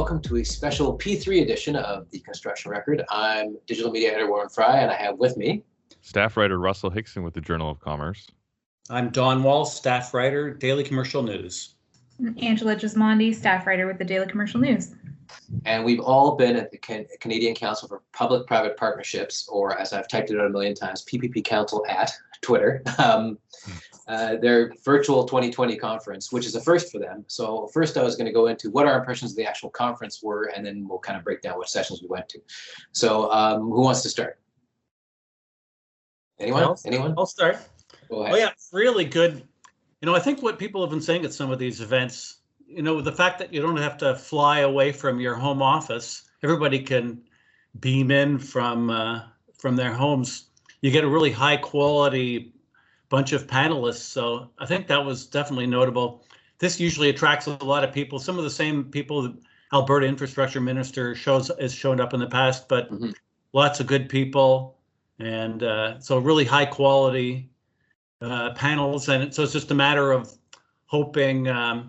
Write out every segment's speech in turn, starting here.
welcome to a special P3 edition of The Construction Record. I'm digital media editor Warren Frey, and I have with me staff writer Russell Hixson with the Journal of Commerce. I'm Don Wall, staff writer, Daily Commercial News. Angela Gismondi, staff writer with the Daily Commercial News. And we've all been at the Canadian Council for Public-Private Partnerships, or as I've typed it out a million times, PPP Council at Twitter. Their virtual 2020 conference, which is a first for them. So first I was going to go into what our impressions of the actual conference were, and then we'll kind of break down what sessions we went to. So who wants to start? Anyone? Anyone? I'll start. Go ahead. Oh yeah, it's really good. I think what people have been saying at some of these events, the fact that you don't have to fly away from your home office, everybody can beam in from their homes. You get a really high quality bunch of panelists. So I think that was definitely notable. This usually attracts a lot of people. Some of the same people that Alberta Infrastructure Minister has shown up in the past, but lots of good people. And so really high quality panels. And so it's just a matter of hoping that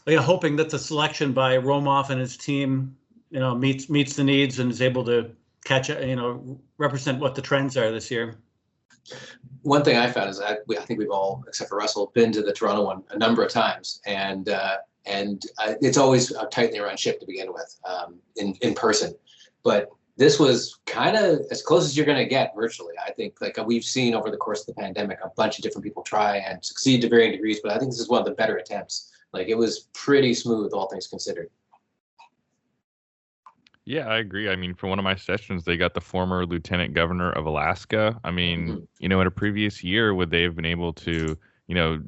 the selection by Romoff and his team, meets the needs and is able to represent what the trends are this year. One thing I found is I think we've all, except for Russell, been to the Toronto one a number of times, and it's always a tightly run ship to begin with, in person. But this was kind of as close as you're going to get virtually. I think, like we've seen over the course of the pandemic, a bunch of different people try and succeed to varying degrees, but I think this is one of the better attempts. Like, it was pretty smooth, all things considered. Yeah, I agree. I mean, for one of my sessions, they got the former Lieutenant Governor of Alaska. I mean, in a previous year, would they have been able to,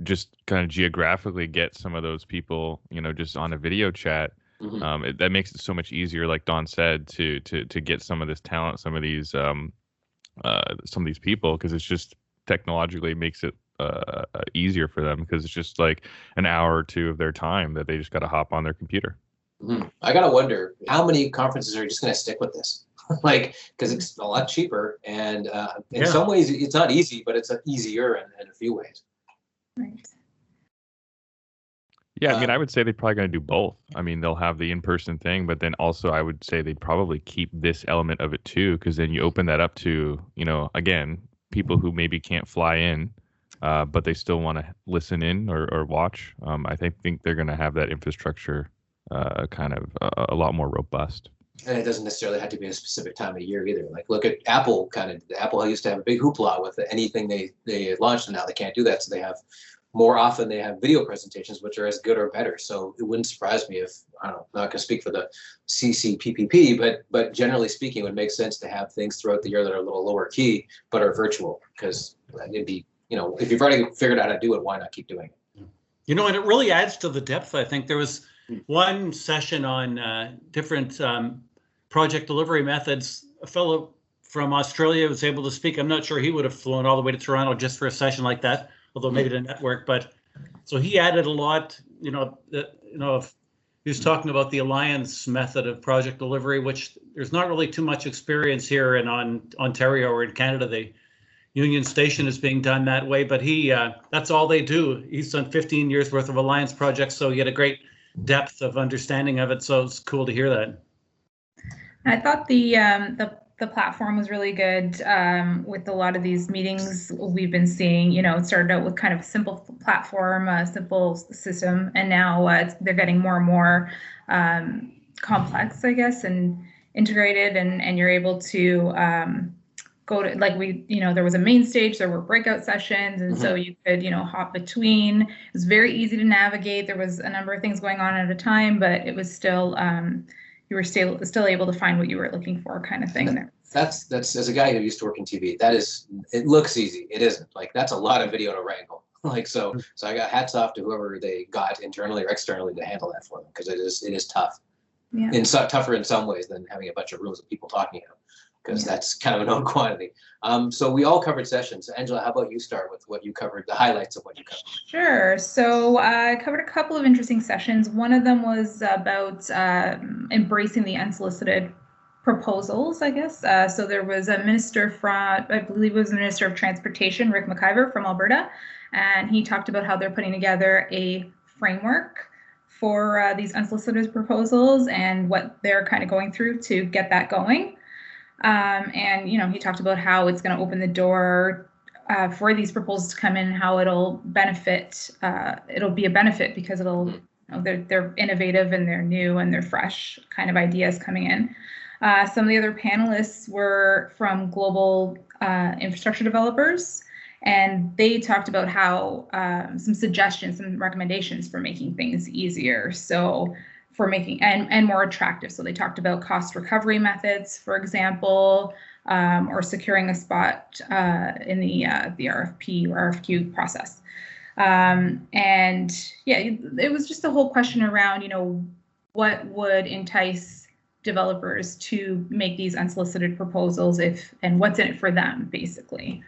just kind of geographically get some of those people, just on a video chat? That makes it so much easier, like Don said, to get some of this talent, some of these people, because it's just technologically makes it easier for them, because it's just like an hour or two of their time that they just got to hop on their computer. I gotta wonder how many conferences are just going to stick with this, because it's a lot cheaper, and in some ways it's not easy, but it's easier in a few ways. Right. Yeah, I mean, I would say they're probably going to do both. I mean, they'll have the in-person thing, but then also I would say they'd probably keep this element of it too, because then you open that up to, again, people who maybe can't fly in, but they still want to listen in or watch. I think they're going to have that infrastructure kind of a lot more robust. And it doesn't necessarily have to be a specific time of year either. Like, look at Apple. Apple used to have a big hoopla with anything they launched, and now they can't do that. So they have more often video presentations, which are as good or better. So it wouldn't surprise me if, I'm not going to speak for the CCPPP, but generally speaking, it would make sense to have things throughout the year that are a little lower key, but are virtual, because it'd be, if you've already figured out how to do it, why not keep doing it? And it really adds to the depth. I think there was one session on different project delivery methods. A fellow from Australia was able to speak. I'm not sure he would have flown all the way to Toronto just for a session like that, although maybe the network. But so he added a lot. He was talking about the alliance method of project delivery, which there's not really too much experience here in Ontario or in Canada. The Union Station is being done that way, but that's all they do. He's done 15 years worth of alliance projects, so he had a great depth of understanding of it. So it's cool to hear that. I thought the platform was really good with a lot of these meetings we've been seeing. It started out with kind of a simple platform, a simple system, and now they're getting more and more complex, I guess, and integrated, and you're able to go to, there was a main stage, there were breakout sessions, and so you could, hop between. It was very easy to navigate. There was a number of things going on at a time, but it was still, you were still able to find what you were looking for, kind of thing. That's as a guy who used to work in TV, it looks easy. It isn't. Like, that's a lot of video to wrangle. So I got hats off to whoever they got internally or externally to handle that for them, because it is tough. Yeah. It's tougher in some ways than having a bunch of rooms of people talking, because that's kind of a known quantity. So we all covered sessions. Angela, how about you start with what you covered, the highlights of what you covered? Sure. So I covered a couple of interesting sessions. One of them was about embracing the unsolicited proposals, I guess. So there was a minister from, I believe it was the Minister of Transportation, Rick McIver from Alberta, and he talked about how they're putting together a framework for these unsolicited proposals and what they're kind of going through to get that going. And, he talked about how it's going to open the door for these proposals to come in, how it'll benefit, it'll be a benefit because it'll, they're innovative and they're new and they're fresh kind of ideas coming in. Some of the other panelists were from global infrastructure developers, and they talked about how some suggestions, some recommendations for making things easier. So for making and more attractive. So they talked about cost recovery methods, for example, or securing a spot in the RFP or RFQ process. And yeah, it was just a whole question around, what would entice developers to make these unsolicited proposals and what's in it for them, basically.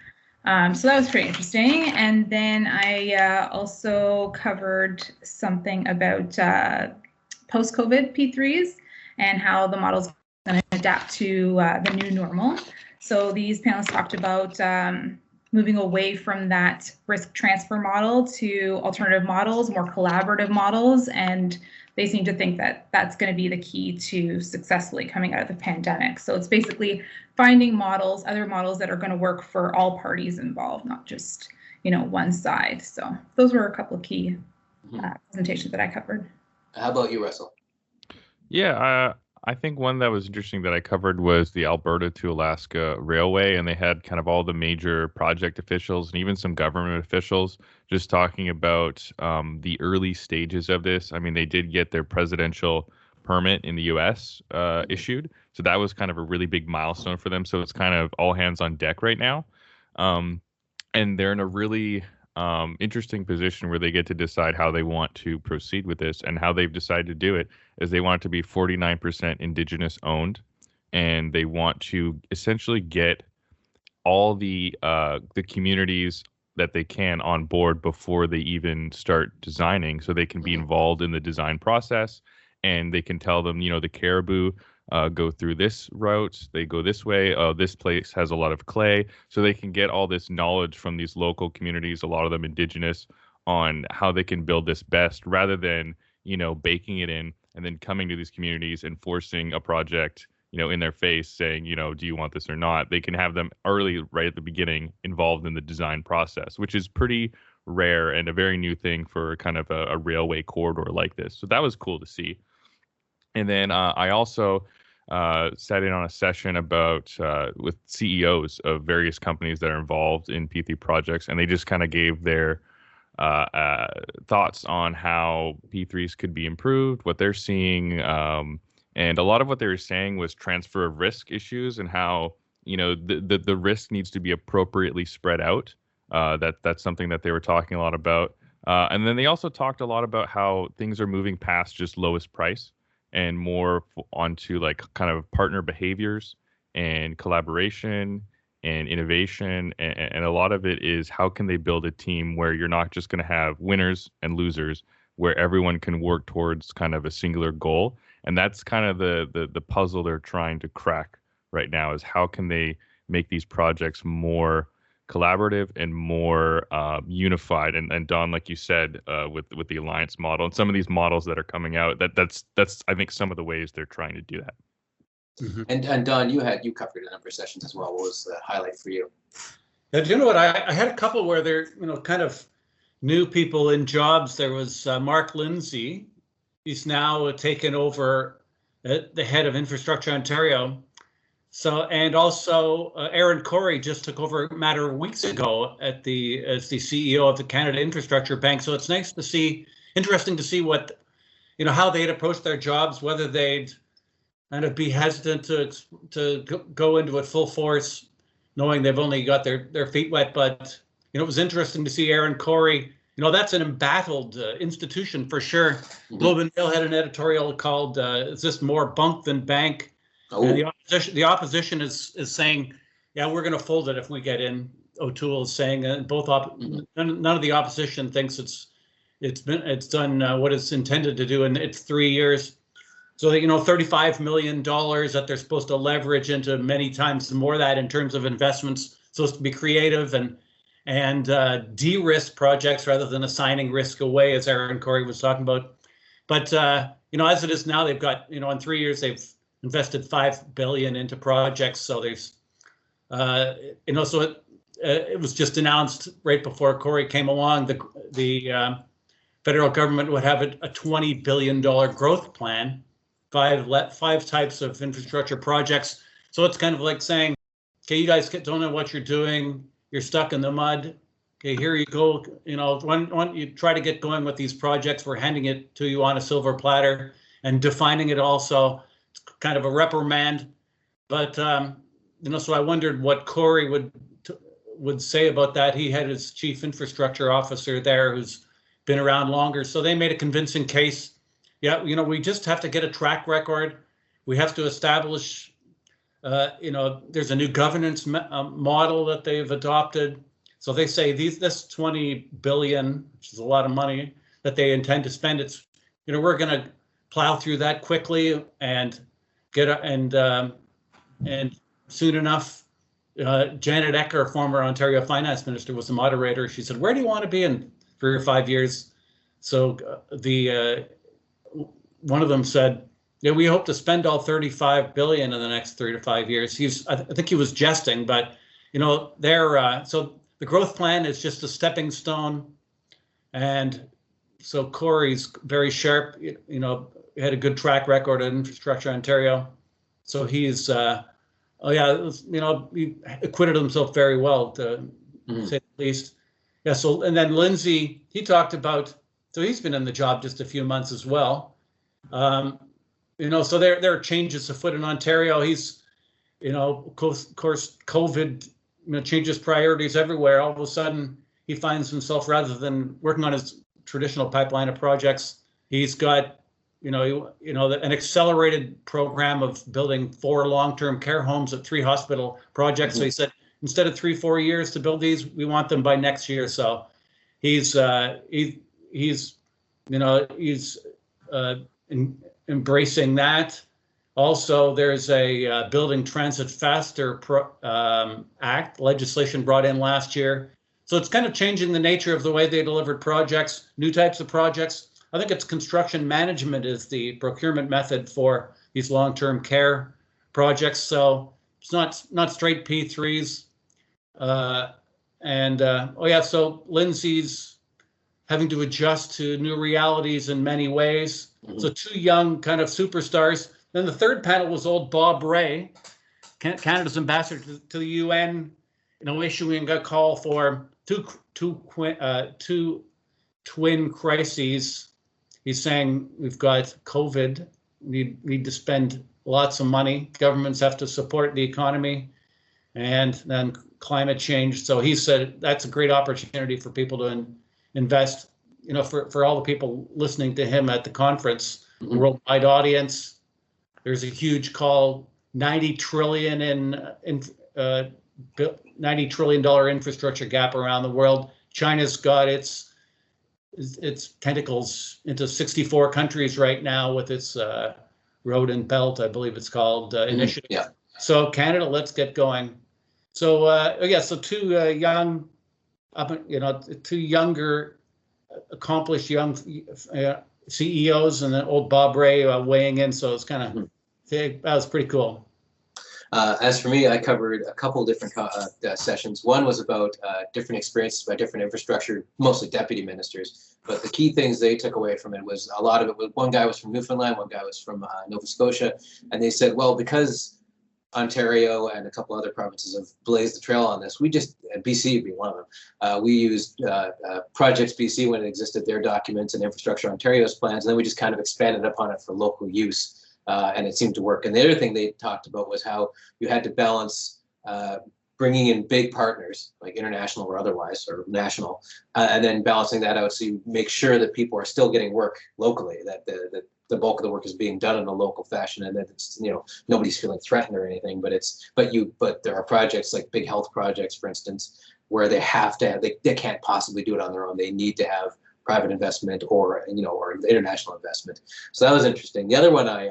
So that was pretty interesting. And then I also covered something about post-COVID P3s and how the model's going to adapt to the new normal. So these panelists talked about moving away from that risk transfer model to alternative models, more collaborative models, and they seem to think that that's going to be the key to successfully coming out of the pandemic. So it's basically finding models, other models that are going to work for all parties involved, not just one side. So those were a couple of key presentations that I covered. How about you, Russell? Yeah, I think one that was interesting that I covered was the Alberta to Alaska Railway, and they had kind of all the major project officials and even some government officials just talking about the early stages of this. I mean, they did get their presidential permit in the U.S. Issued, so that was kind of a really big milestone for them. So it's kind of all hands on deck right now, and they're in a really interesting position where they get to decide how they want to proceed with this, and how they've decided to do it is they want it to be 49% Indigenous owned, and they want to essentially get all the communities that they can on board before they even start designing, so they can be involved in the design process, and they can tell them, the caribou go through this route, they go this way, this place has a lot of clay, so they can get all this knowledge from these local communities, a lot of them Indigenous, on how they can build this best, rather than baking it in and then coming to these communities and forcing a project in their face, saying, do you want this or not. They can have them early, right at the beginning, involved in the design process, which is pretty rare and a very new thing for kind of a railway corridor like this. So that was cool to see. And then I also sat in on a session about with CEOs of various companies that are involved in P3 projects, and they just kind of gave their thoughts on how P3s could be improved, what they're seeing, and a lot of what they were saying was transfer of risk issues and how the risk needs to be appropriately spread out. That's something that they were talking a lot about, and then they also talked a lot about how things are moving past just lowest price and more onto like kind of partner behaviors and collaboration and innovation. And a lot of it is how can they build a team where you're not just going to have winners and losers, where everyone can work towards kind of a singular goal. And that's kind of the puzzle they're trying to crack right now, is how can they make these projects more collaborative and more unified. And Don, like you said, with the alliance model and some of these models that are coming out, that's I think some of the ways they're trying to do that. Mm-hmm. And Don, you covered a number of sessions as well. What was the highlight for you? Yeah, do you know what? I had a couple where they're kind of new people in jobs. There was Mark Lindsay. He's now taken over the head of Infrastructure Ontario. So, and also Aaron Corey just took over a matter of weeks ago as the CEO of the Canada Infrastructure Bank. So it's nice to see, interesting to see what, how they'd approach their jobs, whether they'd kind of be hesitant to go into it full force, knowing they've only got their feet wet. But, it was interesting to see Aaron Corey. That's an embattled institution for sure. Mm-hmm. Globe and Mail had an editorial called, is this more bunk than bank? Oh. And the opposition is saying, yeah, we're going to fold it if we get in. O'Toole is saying, none of the opposition thinks it's done what it's intended to do in its 3 years. So $35 million that they're supposed to leverage into many times more of that in terms of investments, supposed to be creative and de-risk projects rather than assigning risk away, as Aaron Corey was talking about. But as it is now, they've got in 3 years they've invested $5 billion into projects. So there's so it was just announced right before Corey came along. The federal government would have a $20 billion growth plan, five types of infrastructure projects. So it's kind of like saying, okay, you guys don't know what you're doing. You're stuck in the mud. Okay, here you go. Why don't you try to get going with these projects? We're handing it to you on a silver platter and defining it also. It's kind of a reprimand. But, so I wondered what Corey would say about that. He had his chief infrastructure officer there who's been around longer. So they made a convincing case. Yeah, we just have to get a track record. We have to establish, there's a new governance model that they've adopted. So they say this 20 billion, which is a lot of money that they intend to spend. It's, we're going to plow through that quickly and and soon enough, Janet Ecker, former Ontario finance minister, was the moderator. She said, "Where do you want to be in 3 or 5 years?" So one of them said, "Yeah, we hope to spend all 35 billion in the next 3 to 5 years." I think he was jesting, but so the growth plan is just a stepping stone, and so Corey's very sharp. Had a good track record in Infrastructure Ontario, so he's he acquitted himself very well, to say the least. Yeah. So and then Lindsay, he talked about. So he's been in the job just a few months as well. So there are changes afoot in Ontario. He's, of course, COVID, changes priorities everywhere. All of a sudden, he finds himself, rather than working on his traditional pipeline of projects, he's got, an accelerated program of building 4 long-term care homes at 3 hospital projects. So he said, instead of 3-4 years to build these, we want them by next year. So he's embracing that. Also, there's a Building Transit Faster Act legislation brought in last year. So it's kind of changing the nature of the way they delivered projects, new types of projects. I think it's construction management is the procurement method for these long-term care projects. So it's not straight P3s. So Lindsay's having to adjust to new realities in many ways. So 2 young kind of superstars. Then the third panel was old Bob Rae, Canada's ambassador to the UN, issuing a call for two twin crises. He's saying we've got COVID, we need to spend lots of money. Governments have to support the economy, and then climate change. So he said that's a great opportunity for people to invest. For all the people listening to him at the conference, worldwide audience, there's a huge call, $90 trillion $90 trillion infrastructure gap around the world. China's got its tentacles into 64 countries right now with its Road and Belt, I believe it's called, initiative. Yeah. So Canada, let's get going. So so 2 young, 2 younger, accomplished young CEOs, and then old Bob Rae weighing in. So it's kind of that was pretty cool. As for me, I covered a couple different sessions. One was about different experiences by different infrastructure, mostly deputy ministers. But the key things they took away from it was a lot of it was, one guy was from Newfoundland, one guy was from Nova Scotia, and they said, well, because Ontario and a couple other provinces have blazed the trail on this, and BC being one of them, we used Projects BC when it existed, their documents, and Infrastructure Ontario's plans, and then we just kind of expanded upon it for local use. And it seemed to work. And the other thing they talked about was how you had to balance bringing in big partners, like international or otherwise, or national, and then balancing that out so you make sure that people are still getting work locally, that the bulk of the work is being done in a local fashion, and that it's, nobody's feeling threatened or anything. But there are projects like big health projects, for instance, where they have to they can't possibly do it on their own. They need to have private investment or international investment. So that was interesting. The other one I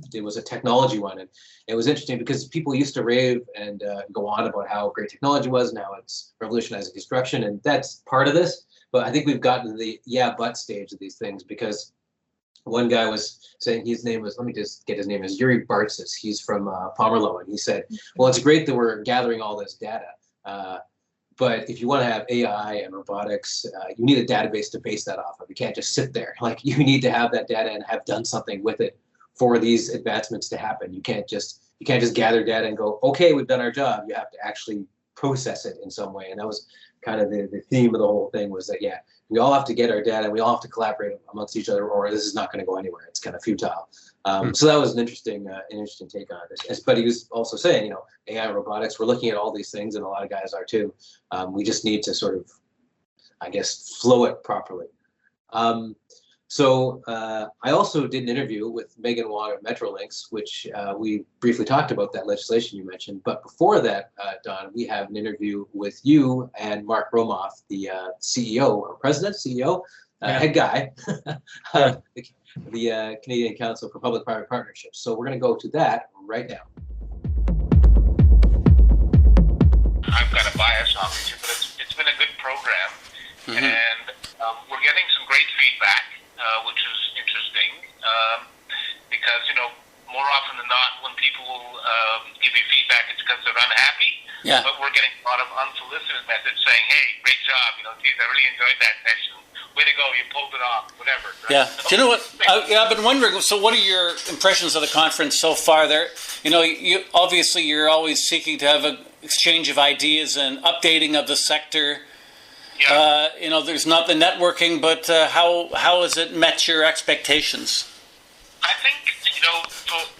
did was a technology one, and it was interesting because people used to rave and go on about how great technology was and how it's revolutionizing construction, and that's part of this. But I think we've gotten to the yeah but stage of these things, because one guy was saying his name was, let me just get his name, is Yuri Bartzis. He's from Pomerlo, and he said, well, it's great that we're gathering all this data, but if you want to have AI and robotics, you need a database to base that off of. You can't just sit there. Like, you need to have that data and have done something with it for these advancements to happen. You can't just gather data and go, okay, we've done our job. You have to actually process it in some way. And that was kind of the theme of the whole thing, was that, yeah, we all have to get our data, we all have to collaborate amongst each other, or this is not going to go anywhere. It's kind of futile. So that was an interesting take on it. But he was also saying, you know, AI, robotics, we're looking at all these things, and a lot of guys are too. We just need to sort of, I guess, flow it properly. So I also did an interview with Meghan Wong of Metrolinx, which we briefly talked about that legislation you mentioned. But before that, Don, we have an interview with you and Mark Romoff, the CEO or president, CEO, head guy, the Canadian Council for Public-Private Partnerships. So we're going to go to that right now. I've got a bias, obviously, but it's been a good program, and we're getting some great feedback, which is interesting, because, you know, more often than not, when people give you feedback, it's because they're unhappy. Yeah. But we're getting a lot of unsolicited messages saying, "Hey, great job! You know, geez, I really enjoyed that session. Way to go! You pulled it off. Whatever." Right? Yeah. So, do you know what? I've been wondering. So, what are your impressions of the conference so far? There, you know, you obviously you're always seeking to have an exchange of ideas and updating of the sector. Yeah. You know, there's not the networking, but how has it met your expectations? I think, you know,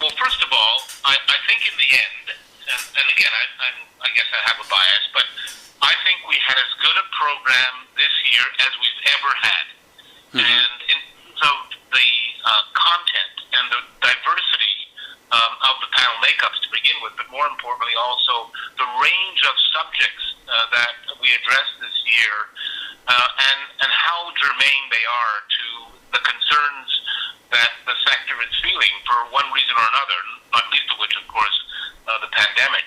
well, first of all, I think in the end, and again, I guess I have a bias, but I think we had as good a program this year as we've ever had. And in terms of the content and the diversity of the panel makeups to begin with, but more importantly also the range of subjects that we addressed this year, and how germane they are to the concerns that the sector is feeling for one reason or another, not least of which, of course, the pandemic.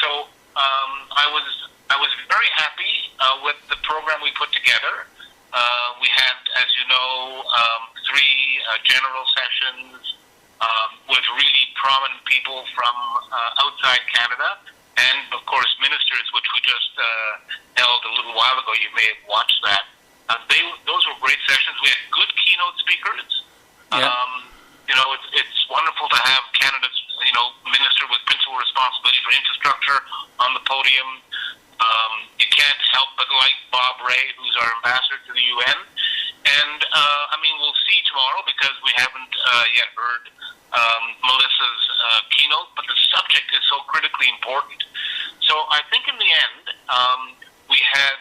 So I was very happy with the program we put together. We had, as you know, 3 general sessions with really prominent people from outside Canada, and of course ministers, which we just held a little while ago. You may have watched that. Those were great sessions. We had good keynote speakers. Yeah. You know, it's wonderful to have Canada's, you know, minister with principal responsibility for infrastructure on the podium. You can't help but like Bob Ray, who's our ambassador to the UN. And I mean, we'll see tomorrow, because we haven't yet heard Melissa's keynote, but the subject is so critically important. So I think in the end, we had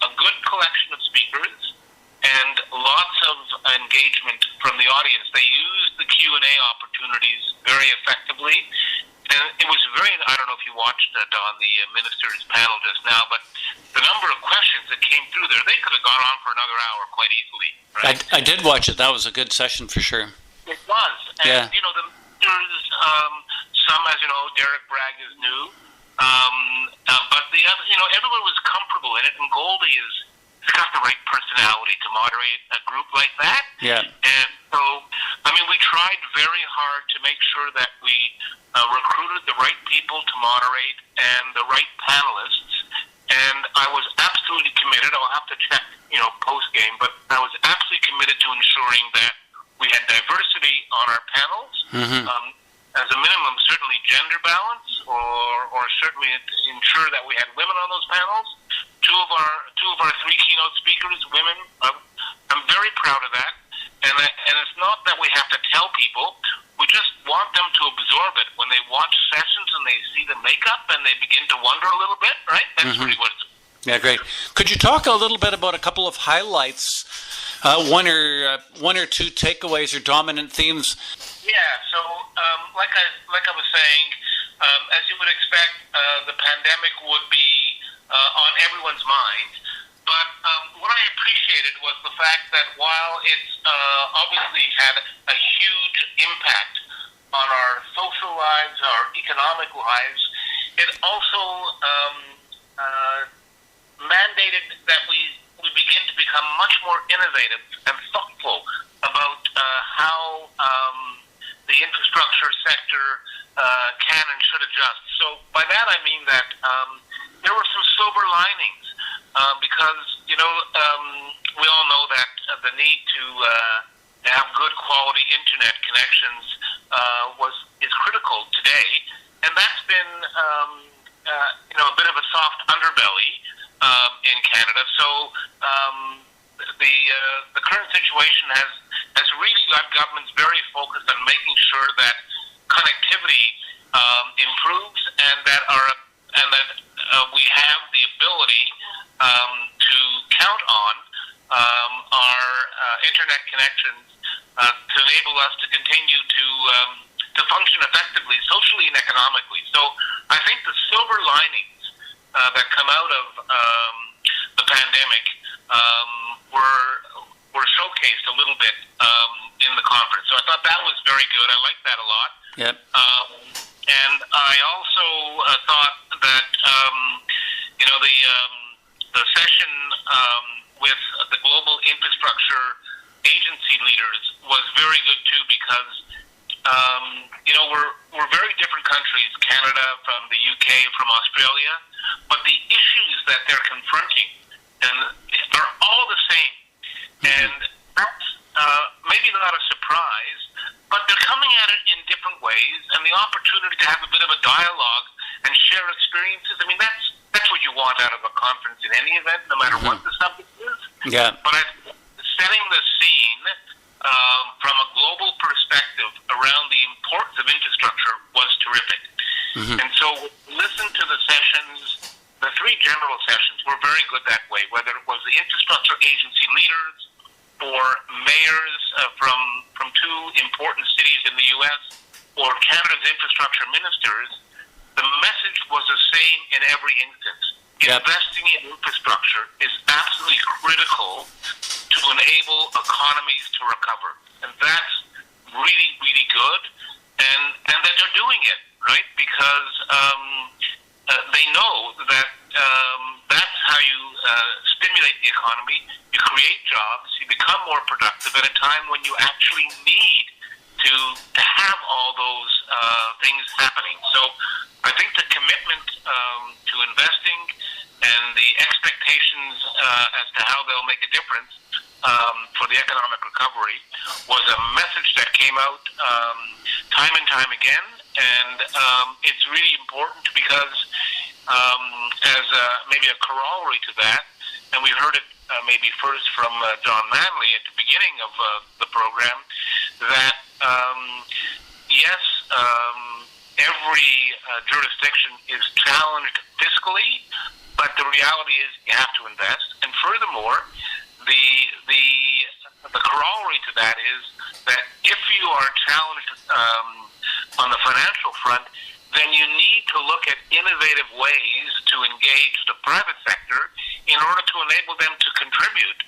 a good collection of speakers and lots of engagement from the audience. They used the Q&A opportunities very effectively. And it was very, I don't know if you watched Don, the minister's panel just now, but the number of questions that came through there, they could have gone on for another hour quite easily. Right? I did watch it. That was a good session for sure. It was. And, you know, there's some, as you know, Derek Bragg is new. But the other, you know, everyone was comfortable in it, and Goldie has got the right personality to moderate a group like that. Yeah. And so, I mean, we tried very hard to make sure that we recruited the right people to moderate and the right panelists. And I was absolutely committed. I'll have to check, you know, post-game, but I was absolutely committed to ensuring that we had diversity on our panels. As a minimum, certainly gender balance, or certainly ensure that we had women on those panels. Two of our 3 keynote speakers, women. I'm very proud of that. And it's not that we have to tell people. We just want them to absorb it when they watch sessions and they see the makeup and they begin to wonder a little bit, right? That's really what it's. Yeah, great. Could you talk a little bit about a couple of highlights, one or two takeaways or dominant themes? Yeah. So, like I was saying, as you would expect, the pandemic would be on everyone's mind. But what I appreciated was the fact that while it's obviously had a huge impact on our social lives, our economic lives, it also mandated that we begin to become much more innovative and thoughtful about infrastructure sector can and should adjust. So by that I mean that there were some silver linings because we all know that the need to have good quality internet connections is critical today, and that's been a bit of a soft underbelly in Canada. So the current situation has really got governments very focused on making sure that connectivity improves and that we have the ability to count on our internet connections to enable us to continue to function effectively, socially and economically. So I think the silver linings that come out of the pandemic were showcased a little bit in the conference. So I thought that was very good. I liked that a lot. Yep. And I also thought that the session with the global infrastructure agency leaders was very good too, because we're very different countries, Canada from the UK, from Australia, but the issues that they're confronting and are all the same. And that's maybe not a surprise, but they're coming at it in different ways, and the opportunity to have a bit of a dialogue and share experiences. I mean, that's what you want out of a conference in any event, no matter what the subject is. Yeah. But setting the scene from a global perspective around the importance of infrastructure was terrific. And so listen to the sessions. The three general sessions were very good that way, whether it was the infrastructure agency leaders or mayors from two important cities in the U.S. or Canada's infrastructure ministers. The message was the same in every instance. Yep. Investing in infrastructure is absolutely critical to enable economies to recover. And that's really, really good. And that they're doing it, right? Because they know that that's how you stimulate the economy. You create jobs. You become more productive at a time when you actually need to have all those things happening. So I think the commitment to investing and the expectations as to how they'll make a difference for the economic recovery was a message that came out time and time again. And it's really important because as maybe a corollary to that, and we heard it maybe first from John Manley at the beginning of the program, that yes, every jurisdiction is challenged fiscally, but the reality is you have to invest. And furthermore, the corollary to that is that if you are challenged on the financial front, then you need to look at innovative ways to engage the private sector in order to enable them to contribute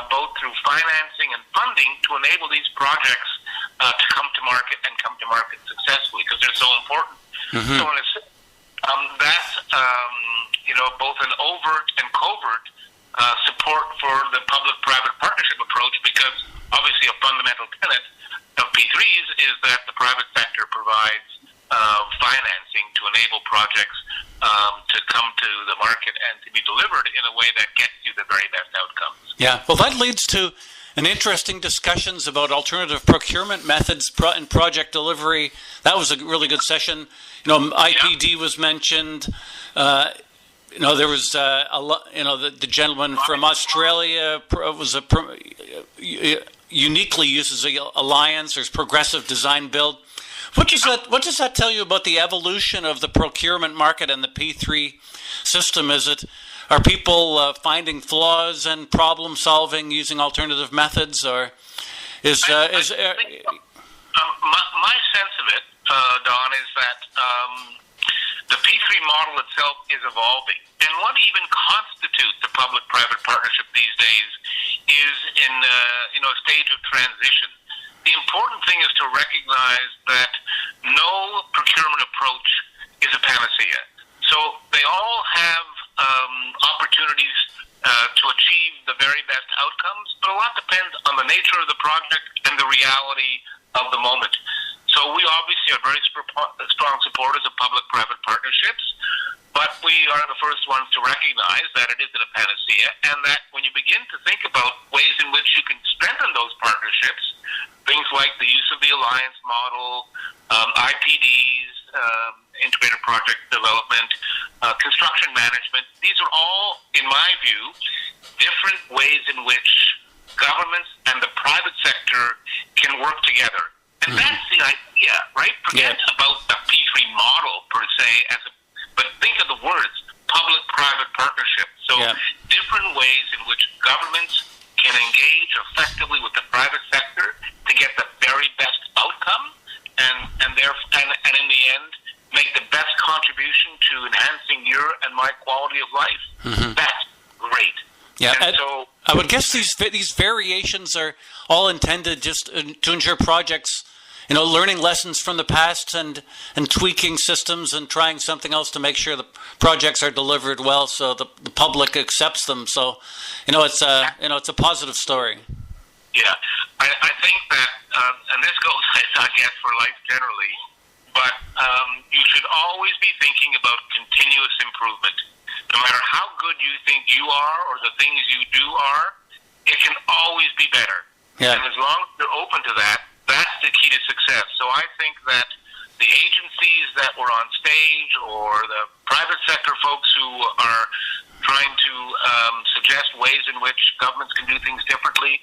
both through financing and funding to enable these projects to come to market and come to market successfully, because they're so important. So in a sense, that's both an overt and covert support for the public-private partnership approach, because obviously a fundamental tenet of P3s is that the private sector provides financing to enable projects to come to the market and to be delivered in a way that gets you the very best outcomes. Yeah, well, that leads to an interesting discussions about alternative procurement methods and project delivery. That was a really good session. IPD was mentioned. There was the gentleman from Australia was uniquely uses the alliance. There's progressive design build. What does that tell you about the evolution of the procurement market and the P3 system? Are people finding flaws and problem solving using alternative methods, or my sense of it, Don, is that the P3 model itself is evolving, and what even constitutes a public-private partnership these days is in a stage of transition. The important thing is to recognize that no procurement approach is a panacea. So they all have opportunities to achieve the very best outcomes, but a lot depends on the nature of the project and the reality of the moment. So we obviously are very strong supporters of public-private partnerships, but we are the first ones to recognize that it isn't a panacea, and that when you begin to think about ways in which you can strengthen those partnerships, things like the use of the alliance model, IPDs, integrated project development, construction management, these are all, in my view, different ways in which governments and the private sector can work together. And that's the idea, right? Forget about the P3 model per se, but think of the words, public-private partnership. So different ways in which governments can engage effectively with the private sector to get the very best outcome and in the end, make the best contribution to enhancing your and my quality of life. That's great. Yeah, and so I would guess these variations are all intended just to ensure projects, learning lessons from the past and tweaking systems and trying something else to make sure the projects are delivered well, so the public accepts them. So, it's a positive story. Yeah, I think that, and this goes, I guess, for life generally, but you should always be thinking about continuous improvement. No matter how good you think you are or the things you do are, it can always be better. Yeah. And as long as you're open to that, that's the key to success. So I think that the agencies that were on stage or the private sector folks who are trying to suggest ways in which governments can do things differently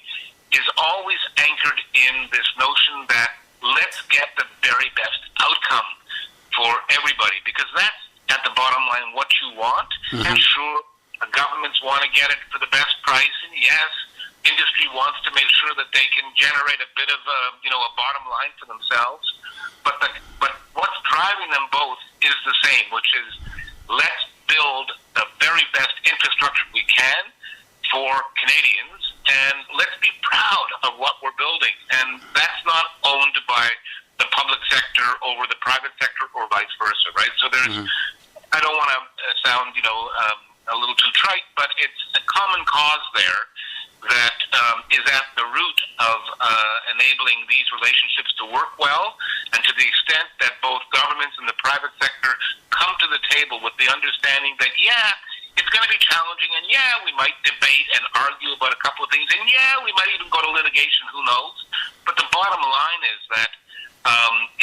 is always anchored in this notion that let's get the very best outcome for everybody, because that's at the bottom line what you want. And sure, governments want to get it for the best price, and yes, industry wants to make sure that they can generate a bit of a bottom line for themselves. But what's driving them both is the same, which is let's build the very best infrastructure we can for Canadians, and let's be proud of what we're building. And that's not owned by the public sector over the private sector or vice versa, right? So there's, I don't want to sound, a little too trite, but it's a common cause there that is at the root of enabling these relationships to work well, and to the extent that both governments and the private sector come to the table with the understanding that, it's going to be challenging, and we might debate and argue about a couple of things, and we might even go to litigation, who knows? But the bottom line is that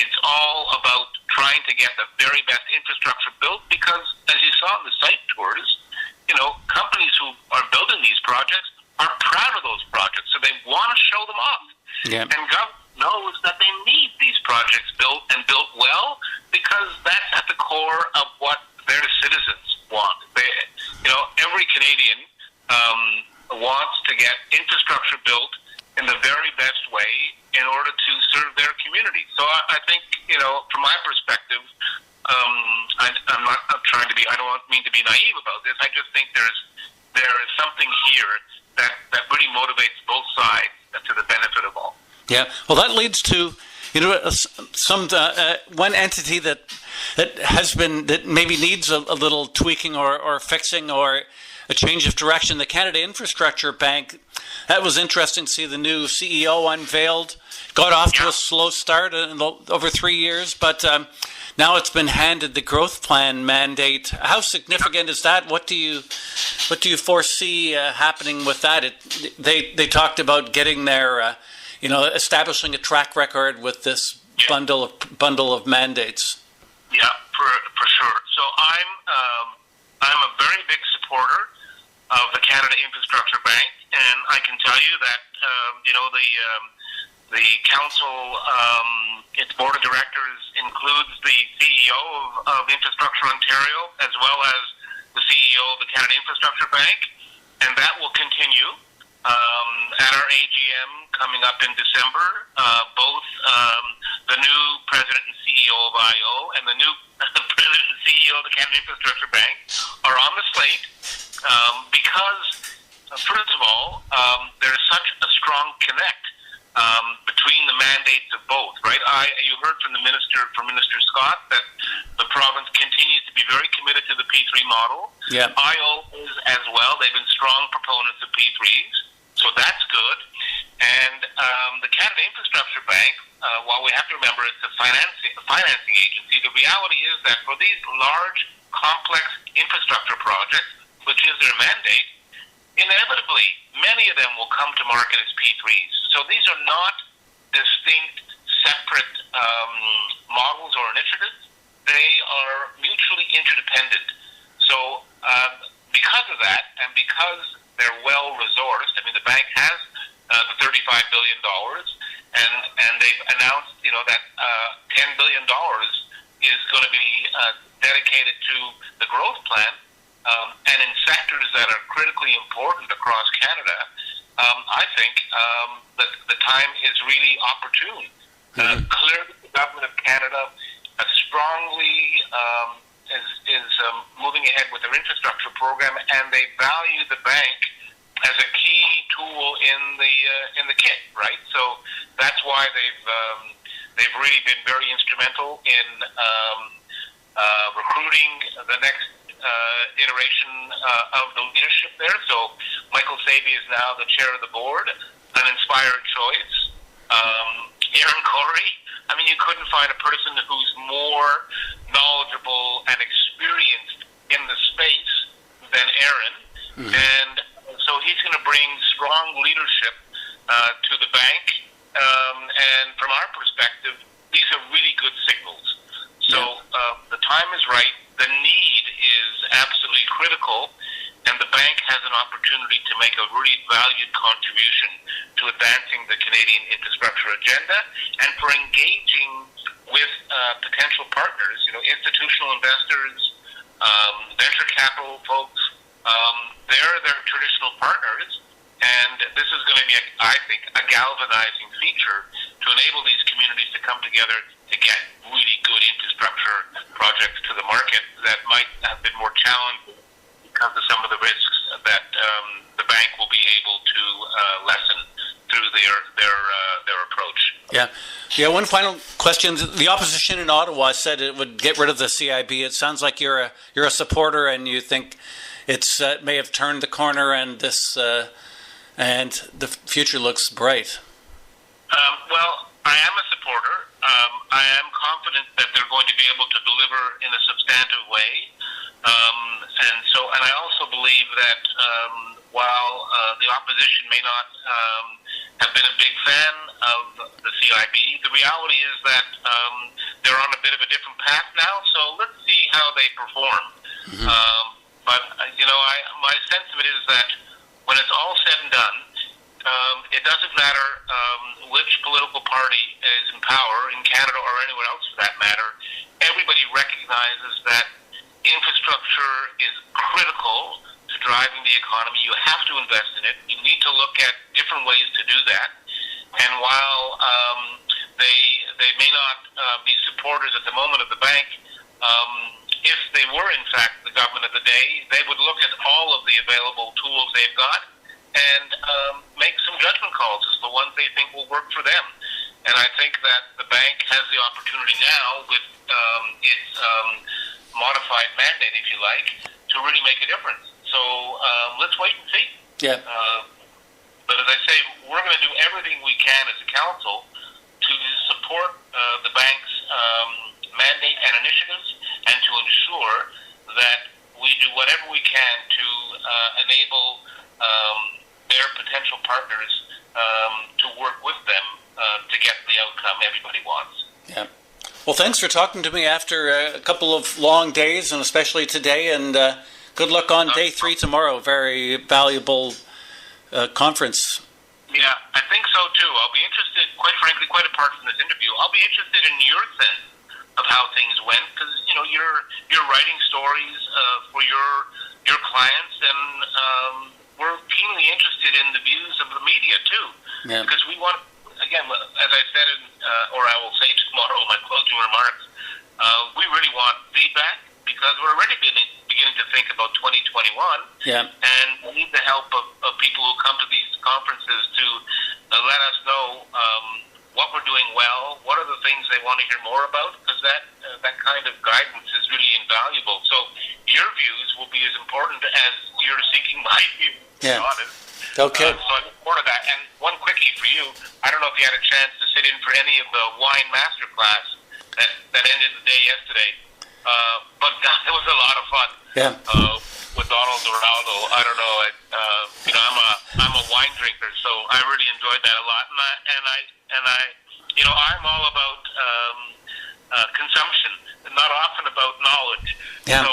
it's all about trying to get the very best infrastructure built, because, as you saw in the site tours, companies who are building these projects are proud of those projects, so they want to show them off. Yeah. And government knows that they need these projects built and built well, because that's at the core of what their citizens want. Every Canadian wants to get infrastructure built in the very best way in order to serve their community. So I think, from my perspective, I'm not trying to be, I don't mean to be naive about this. I just think there is something here that really motivates both sides to the benefit of all. Yeah, well, that leads to some one entity that maybe needs a little tweaking or fixing or a change of direction. The Canada Infrastructure Bank. That was interesting to see the new CEO unveiled. Got off to a slow start over 3 years, but now it's been handed the growth plan mandate. How significant is that? What do you foresee happening with that? They talked about getting their, establishing a track record with this bundle of mandates. Yeah, for sure. So I'm a very big supporter of the Canada Infrastructure Bank, and I can tell you that the council, its board of directors includes the CEO of Infrastructure Ontario as well as the CEO of the Canada Infrastructure Bank, and that will continue at our AGM coming up in December. Both the new president and CEO of IO and the new president and CEO of the Canada Infrastructure Bank are on the slate because, first of all, there's such a strong connect between the mandates of both, right? You heard from Minister Scott that the province continues to be very committed to the P3 model. Yeah. IO is as well. They've been strong proponents of P3s, so that's good. And the Canada Infrastructure Bank, while we have to remember it's a financing agency, the reality is that for these large, complex infrastructure projects, which is their mandate, inevitably, many of them will come to market as P3s. So these are not distinct, separate models or initiatives. They are mutually interdependent. So because of that, and because they're well-resourced, I mean, the bank has the $35 billion, and they've announced, that $10 billion is going to be dedicated to the growth plan, and in sectors that are critically important across Canada. I think that the time is really opportune. Clearly, the government of Canada strongly is moving ahead with their infrastructure program, and they value the bank as a key tool in the kit, right? So that's why they've really been very instrumental in recruiting the next iteration of the leadership there. So Michael Sabia is now the chair of the board, an inspired choice. Aaron Corey, I mean, you couldn't find a person who's more knowledgeable and experienced in the space than Aaron. Mm-hmm. And so he's going to bring strong leadership to the bank. And from our perspective, these are really good signals. So the time is right. The need is absolutely critical. And the bank has an opportunity to make a really valued contribution to advancing the Canadian infrastructure agenda and for engaging with potential partners, institutional investors, venture capital folks. They're their traditional partners, and this is going to be, I think, a galvanizing feature to enable these communities to come together to get really good infrastructure projects to the market that might have been more challenging because of some of the risks that the bank will be able to lessen through their approach. Yeah. One final question: the opposition in Ottawa said it would get rid of the CIB. It sounds like you're a supporter, and you think it's may have turned the corner, and and the future looks bright. Well, I am a supporter. I am confident that they're going to be able to deliver in a substantive way. And I also believe that while the opposition may not have been a big fan of the CIB, the reality is that they're on a bit of a different path now. So let's see how they perform. Mm-hmm. But my sense of it is that when it's all said and done, it doesn't matter which political party is in power in Canada or anywhere else for that matter. Everybody recognizes that infrastructure is critical to driving the economy. You have to invest in it. You need to look at different ways to do that. And while they may not be supporters at the moment of the bank, if they were in fact the government of the day, they would look at all of the available tools they've got and make some judgment calls as the ones they think will work for them. And I think that the bank has the opportunity now with its modified mandate, if you like, to really make a difference. So let's wait and see. Yeah. But as I say, we're going to do everything we can as a council to support the bank's mandate and initiatives and to ensure that we do whatever we can to enable their potential partners to work with them to get the outcome everybody wants. Yeah. Well, thanks for talking to me after a couple of long days, and especially today, and good luck on day 3 tomorrow. Very valuable conference. Yeah, I think so too. I'll be interested, quite frankly, quite apart from this interview, I'll be interested in your sense of how things went, because you're writing stories for your clients, and we're keenly interested in the views of the media too. Yeah. Because we want, again, as I said, or I will say tomorrow in my closing remarks, we really want feedback because we're already beginning to think about 2021. Yeah. And we need the help of people who come to these conferences to let us know what we're doing well, what are the things they want to hear more about, because that kind of guidance is really invaluable. So your views will be as important as you're seeking my views, to be honest. Okay. So I look forward to that. And one quickie for you. I don't know if you had a chance to sit in for any of the wine masterclass that ended the day yesterday. But God, it was a lot of fun. Yeah. With Donald Doraldo. I don't know. I'm a wine drinker, so I really enjoyed that a lot. And I I'm all about consumption, not often about knowledge. Yeah. So,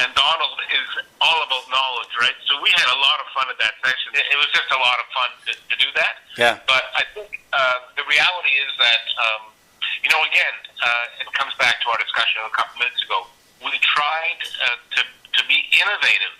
and Donald is all about knowledge, right? So we had a lot of fun at that session. It was just a lot of fun to do that. Yeah. But I think the reality is that, again, it comes back to our discussion a couple minutes ago. We tried to be innovative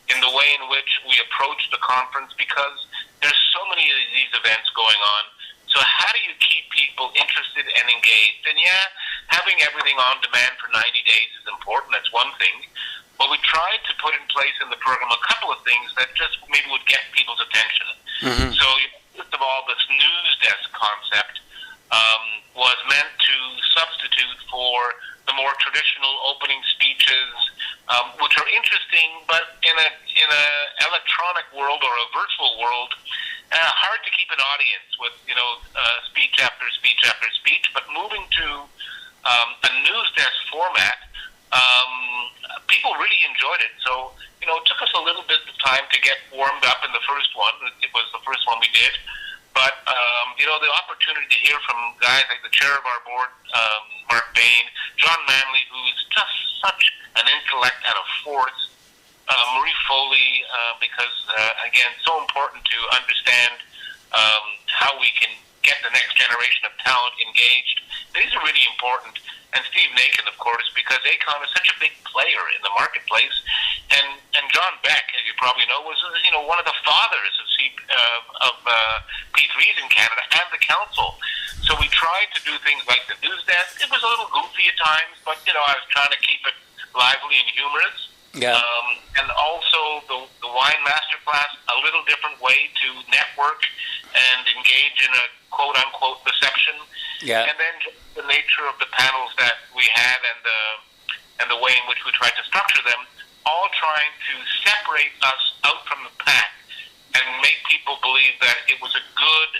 in the way in which we approach the conference because there's so many of these events going on. So how do you keep people interested and engaged? And yeah, having everything on demand for 90 days is important. That's one thing. But we tried to put in place in the program a couple of things that just maybe would get people's attention. Mm-hmm. So first of all, this news desk concept was meant to substitute for the more traditional opening speeches, which are interesting, but in a electronic world or a virtual world, hard to keep an audience with speech after speech after speech. But moving to a news desk format, people really enjoyed it. So it took us a little bit of time to get warmed up in the first one. It was the first one we did. But, the opportunity to hear from guys like the chair of our board, Mark Bain, John Manley, who's just such an intellect and a force, Marie Foley, because, again, so important to understand how we can get the next generation of talent engaged. These are really important. And Steve Nakin, of course, because ACON is such a big player in the marketplace. And John Beck, as you probably know, was one of the fathers of P3s in Canada and the council. So we tried to do things like the news desk. It was a little goofy at times, but I was trying to keep it lively and humorous. Yeah. And also the wine masterclass, a little different way to network and engage in a quote unquote reception. Yeah. And then the nature of the panels that we had and the way in which we tried to structure them, all trying to separate us out from the pack and make people believe that it was a good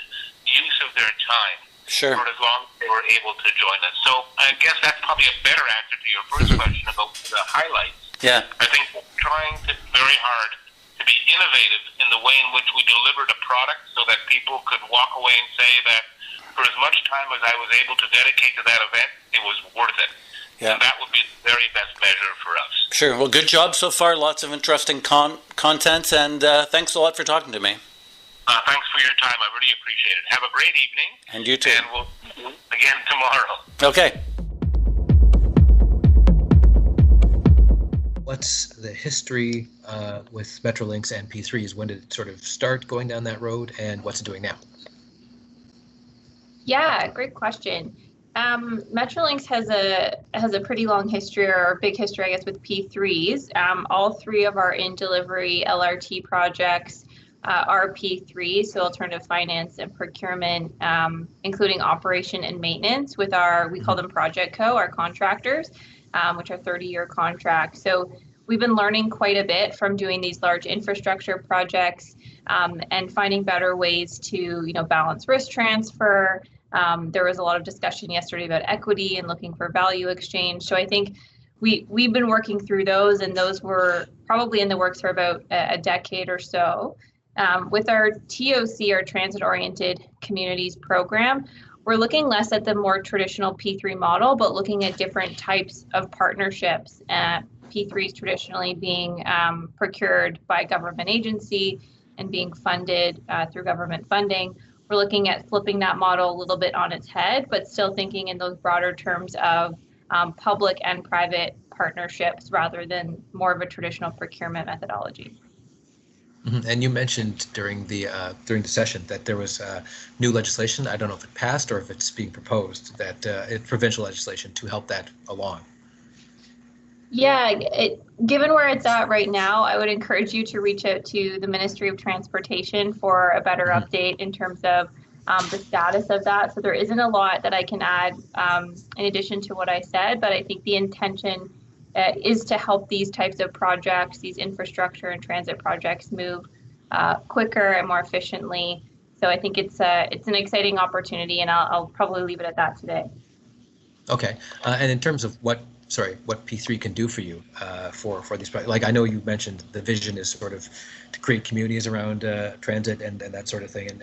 use of their time. Sure. For as long as they were able to join us. So I guess that's probably a better answer to your first question about the highlights. Yeah. I think we're trying very hard to be innovative in the way in which we delivered a product so that people could walk away and say that for as much time as I was able to dedicate to that event, it was worth it. Yeah. And that would be the very best measure for us. Sure. Well, good job so far. Lots of interesting content, and thanks a lot for talking to me. Thanks for your time. I really appreciate it. Have a great evening. And you too. And we'll see you again tomorrow. Okay. What's the history with Metrolinx and P3s? When did it sort of start going down that road, and what's it doing now? Yeah, great question. Metrolinx has a pretty long history, or big history, I guess, with P3s. All three of our in-delivery LRT projects are P3s, so alternative finance and procurement, including operation and maintenance with we call them Project Co, our contractors, which are 30-year contracts. So we've been learning quite a bit from doing these large infrastructure projects and finding better ways to, balance risk transfer. There was a lot of discussion yesterday about equity and looking for value exchange. So I think we've been working through those, and those were probably in the works for about a decade or so. With our TOC, our Transit-Oriented Communities program, we're looking less at the more traditional P3 model, but looking at different types of partnerships. P3s traditionally being procured by government agency and being funded through government funding. We're looking at flipping that model a little bit on its head, but still thinking in those broader terms of public and private partnerships rather than more of a traditional procurement methodology. Mm-hmm. And you mentioned during the session that there was new legislation. I don't know if it passed or if it's being proposed, that provincial legislation to help that along. Yeah, given where it's at right now, I would encourage you to reach out to the Ministry of Transportation for a better update in terms of the status of that. So there isn't a lot that I can add in addition to what I said, but I think the intention is to help these types of projects, these infrastructure and transit projects, move quicker and more efficiently. So I think it's an exciting opportunity, and I'll probably leave it at that today. Okay, and in terms of what P3 can do for you for these projects, like I know you mentioned the vision is sort of to create communities around transit and that sort of thing, and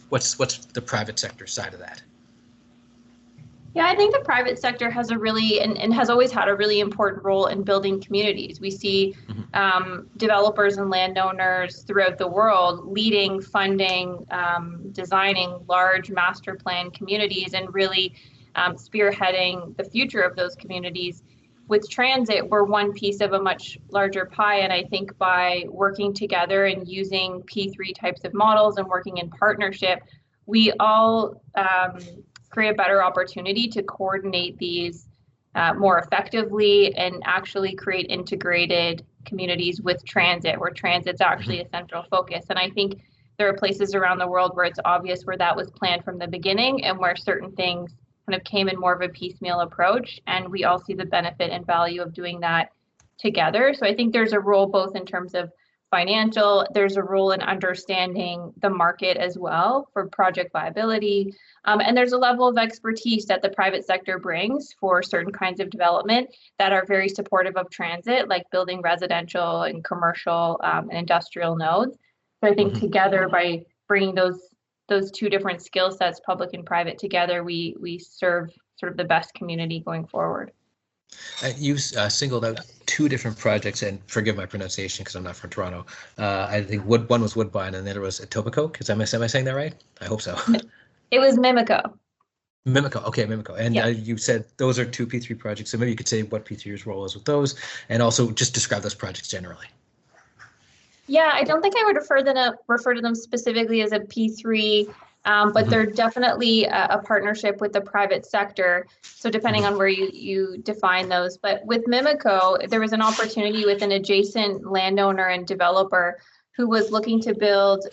what's the private sector side of that? Yeah, I think the private sector has a really and has always had a really important role in building communities. We see developers and landowners throughout the world leading, funding, designing large master plan communities, and really spearheading the future of those communities. With transit, we're one piece of a much larger pie, and I think by working together and using P3 types of models and working in partnership, we all create a better opportunity to coordinate these more effectively and actually create integrated communities with transit, where transit's actually a central focus. And I think there are places around the world where it's obvious where that was planned from the beginning and where certain things kind of came in more of a piecemeal approach. And we all see the benefit and value of doing that together. So I think there's a role both in terms of financial, there's a role in understanding the market as well for project viability. And there's a level of expertise that the private sector brings for certain kinds of development that are very supportive of transit, like building residential and commercial and industrial nodes. So I think together, by bringing those two different skill sets, public and private, together, we serve sort of the best community going forward. You singled out two different projects, and forgive my pronunciation because I'm not from Toronto. I think one was Woodbine and the other was Etobicoke. Am I saying that right? I hope so. It was Mimico. Mimico, okay, Mimico. And yeah. You said those are two P3 projects, so maybe you could say what P3's role is with those, and also just describe those projects generally. Yeah, I don't think I would refer to them specifically as a P3, but they're definitely a partnership with the private sector. So depending on where you define those. But with Mimico, there was an opportunity with an adjacent landowner and developer who was looking to build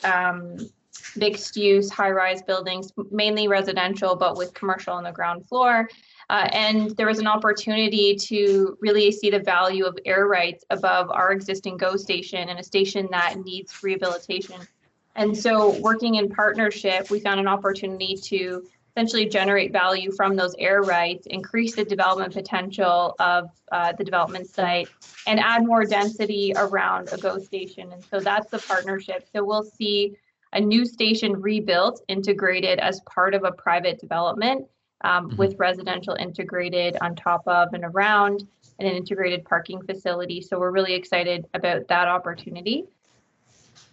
mixed-use high-rise buildings, mainly residential, but with commercial on the ground floor. And there was an opportunity to really see the value of air rights above our existing GO station, and a station that needs rehabilitation. And so working in partnership, we found an opportunity to essentially generate value from those air rights, increase the development potential of the development site, and add more density around a GO station. And so that's the partnership. So we'll see a new station rebuilt, integrated as part of a private development, with residential integrated on top of and around, and an integrated parking facility. So we're really excited about that opportunity.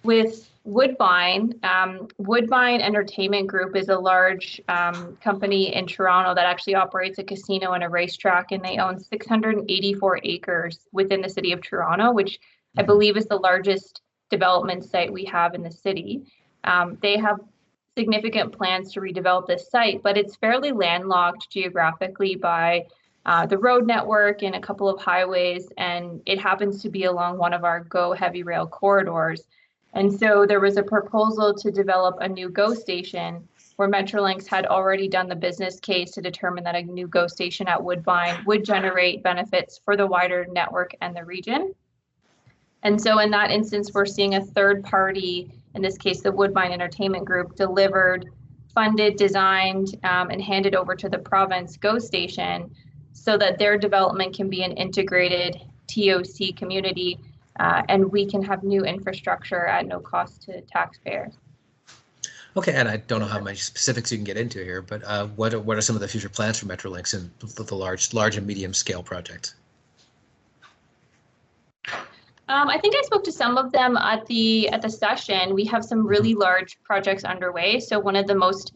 With Woodbine, Woodbine Entertainment Group is a large company in Toronto that actually operates a casino and a racetrack, and they own 684 acres within the city of Toronto, which I believe is the largest development site we have in the city. They have significant plans to redevelop this site, but it's fairly landlocked geographically by the road network and a couple of highways, and it happens to be along one of our GO heavy rail corridors. And so there was a proposal to develop a new GO station, where Metrolinx had already done the business case to determine that a new GO station at Woodbine would generate benefits for the wider network and the region. And so in that instance, we're seeing a third party, in this case, the Woodbine Entertainment Group, delivered, funded, designed, and handed over to the province GO station so that their development can be an integrated TOC community, and we can have new infrastructure at no cost to taxpayers. Okay, and I don't know how many specifics you can get into here, but what are some of the future plans for Metrolinx and the large and medium scale projects? I think I spoke to some of them at the session. We have some really large projects underway. So one of the most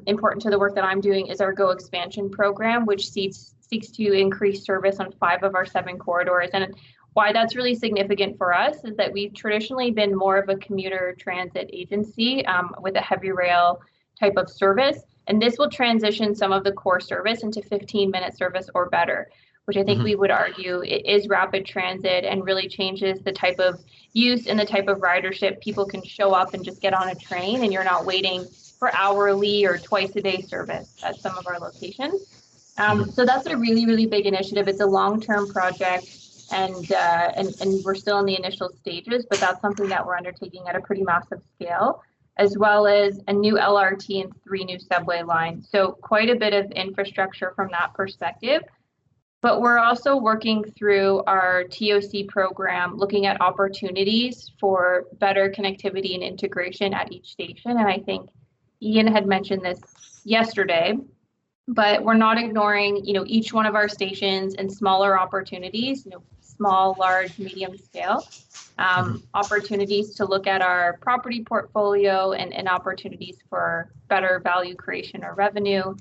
important to the work that I'm doing is our GO expansion program, which seeks to increase service on 5 of our 7 corridors. And why that's really significant for us is that we've traditionally been more of a commuter transit agency with a heavy rail type of service. And this will transition some of the core service into 15-minute service or better, which I think we would argue it is rapid transit and really changes the type of use and the type of ridership. People can show up and just get on a train, and you're not waiting for hourly or twice-a-day service at some of our locations. So that's a really, really big initiative. It's a long-term project. and we're still in the initial stages, but that's something that we're undertaking at a pretty massive scale, as well as a new LRT and 3 new subway lines. So quite a bit of infrastructure from that perspective. But we're also working through our TOC program, looking at opportunities for better connectivity and integration at each station. And I think Ian had mentioned this yesterday, but we're not ignoring, each one of our stations and smaller opportunities, small, large, medium scale, opportunities to look at our property portfolio and opportunities for better value creation or revenue.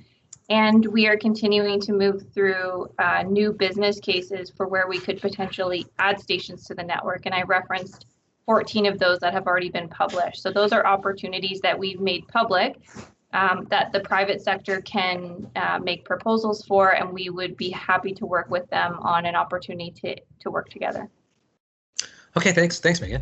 And we are continuing to move through new business cases for where we could potentially add stations to the network. And I referenced 14 of those that have already been published. So those are opportunities that we've made public that the private sector can make proposals for, and we would be happy to work with them on an opportunity to work together. Okay, thanks, Megan.